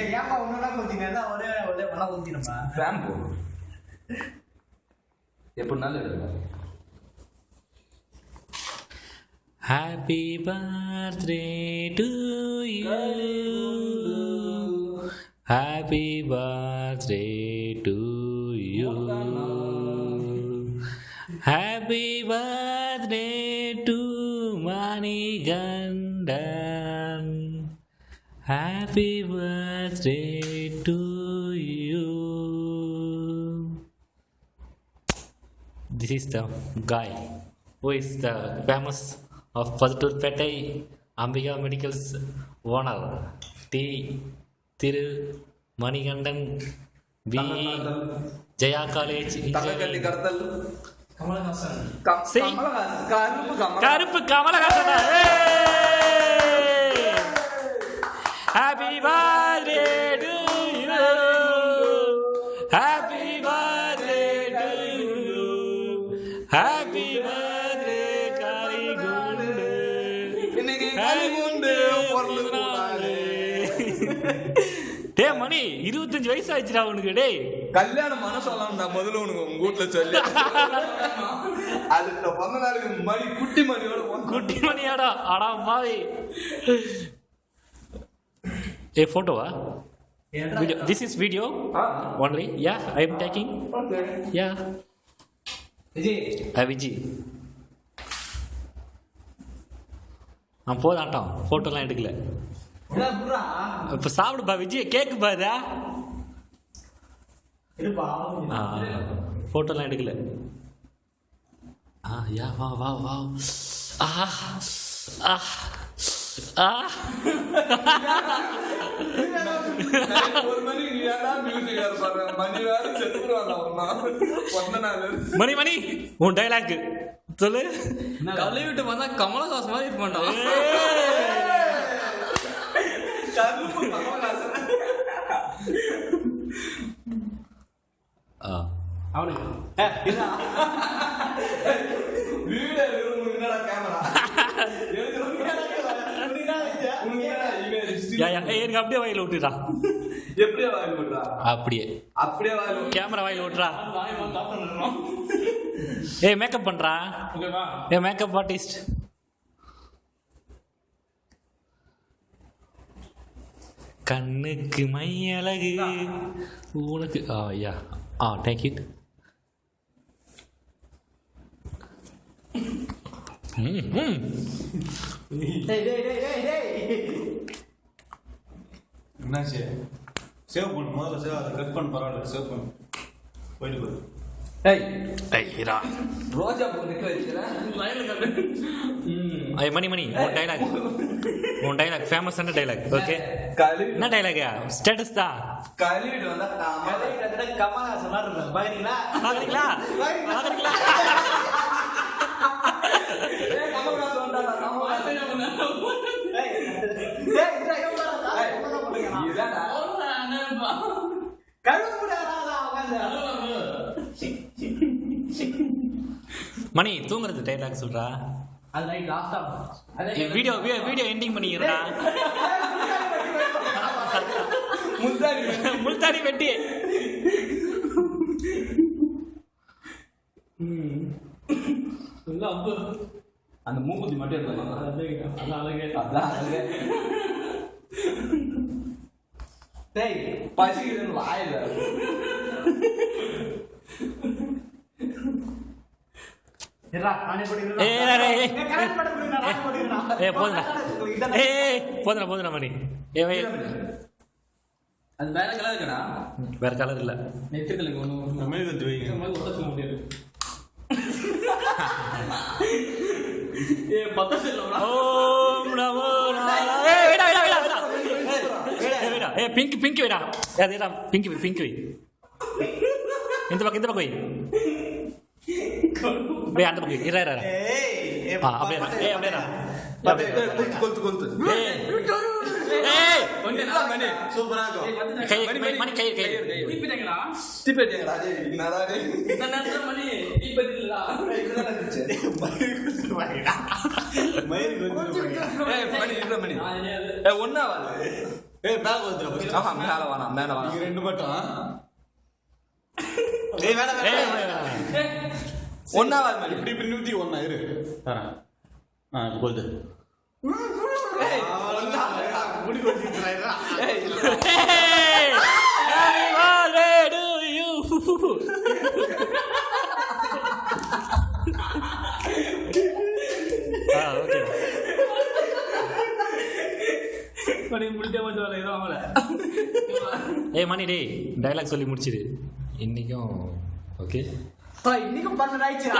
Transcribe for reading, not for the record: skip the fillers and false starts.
ஏப்பா ஒன்னொன்னா குத்தினா ஒரே ஒரே ஒன்னா குத்தினப்பா ஷாம்பு எப்படினாலும் எடுக்கலாம். Happy birthday to you. Happy birthday to you. Happy birthday to Manigandan. Happy birthday to you. This is the guy who is the famous of Paduturpettai Ambika Medical's owner T. Thiru Manigandan B. Jaya College தங்கக்கல்லி கடத்தல் கமலஹாசன் கருப்பு Kamal Haasan. Happy birthday to you. Happy birthday to you. Happy birthday Kaligundu. இன்னைக்கு கலிகுண்டு பொருள் கூடாது. டே மணி 25 வயசு ஆயிடுச்சுடா உனக்கு. டேய் கல்யாணம் மன சொல்லணும்டா முதல்ல உனக்கு உங்க வீட்டுல சொல்லி அதுல பிறந்த நாளுக்கு மணி குட்டி மணியோட குட்டி மணியாடா அடா மாவி. ஏ போட்டோவா? Video. This is video only. Yeah, I am taking. Yeah. Vijay Viji நான் போதாட்டம் ஃபோட்டோலாம் எடுக்கல. இப்போ சாப்பிடுப்பா விஜய், கேக்கு பாதா. ஃபோட்டோலாம் எடுக்கல. யா வா வா வா. ஆஹா ஆ ஆ ஒரு மணி நீ ஏன்டா மியூசிக் பாடுற மணி வேற செத்துருவாங்க ஒன்ன நாள் மணி மணி உன் டைலாக் சொல்லு. கழுவி விட்டு வந்தா கமலஹாசன் மாதிரி இருப்பான்டா. கருப்பு கமலஹாசன் அவனுக்கு வீடியோ என்னடா கேமரா எனக்கு அப்படியே வாயில் விட்டுறா. எப்படியே வாயில் விடுறா? அப்படியே அப்படியே வாயில் கேமரா வாயில் விட்டுறா. ஏய் மேக்கப் பண்றா. ஏ மேக்கப் ஆர்டிஸ்ட். கண்ணுக்கு மை அழகு உனக்கு. Yeah take it. என்னாச்சு? சேவ் பண்ணு முதல்ல. சேவ் அதை கட் பண்ண பரவாயில்ல. சேவ் பண்ணு போயிட்டு போய். ரோஜா பூ நிக்க வச்சுக்கிறேன். மணி மணி உன் டைலாக் ஃபேமஸான டைலாக். ஓகே கழுவி என்ன டைலாக்? ஸ்டேட்டஸ் தான். கழுவிட்டு வந்தா கமலஹாசன் மாதிரி இருக்காங்க. பாக்குறீங்களா பாக்குறீங்களா பாக்குறீங்களா? கமலஹாசன் வந்தாடா. மணி தூங்குறது டைலாக் சொல்றா. அது நைட் லாஸ்டா வீடியோ வீடியோ எண்டிங் பண்ணிக்கிறா. முல்தானி வெட்டி. அந்த மூக்குத்தி மட்டும் பசிக்குதுன்னு வாயில போதுனா மணி. அது வேற கலர் இருக்கடா. வேற கலர் இல்ல. நெட்டுக்கலுக்கு ஒண்ணு மெழுகுவர்த்தி வைங்க. ஒட்டச்சு முடியாது. ஓம் நமோ நாராயண. பிங்க் பிங்க் வேடா. அதேடா பிங்க் பிங்க் வை. இந்த பக்கம் வை. அந்த பக்கம் இறா. அப்படியே கொளுத்து கொளுத்து மணி சூப்பரா இருக்கும். மணி கை தீப்பெட்டிங்கடா. தீப்பெட்டிங்கடா. என்னடா இந்த நேரத்துல மணி தீப்பெட்டி இல்லடா. மயிறு கொஞ்சம் மணி ஒன்னா ஏய் பேக் வந்துடா ஃபர்ஸ்ட் ஆஹா மேல வேணாம் நீங்க ரெண்டு மட்டும் ஏய் வேணாம் ஒன்னாவது மணி இப்படி இப்படி நிறுத்தி ஒண்ணா இரு தரேன் போகுது முடி கொட்டிடுறா மணி முடிஞ்ச கொஞ்சம் வேலை எதுவும் ஆகல ஏய் மணி டேய் டயலாக் சொல்லி முடிச்சிடு இன்னைக்கும் ஓகே இன்னைக்கும் 12 ஆயிடுச்சு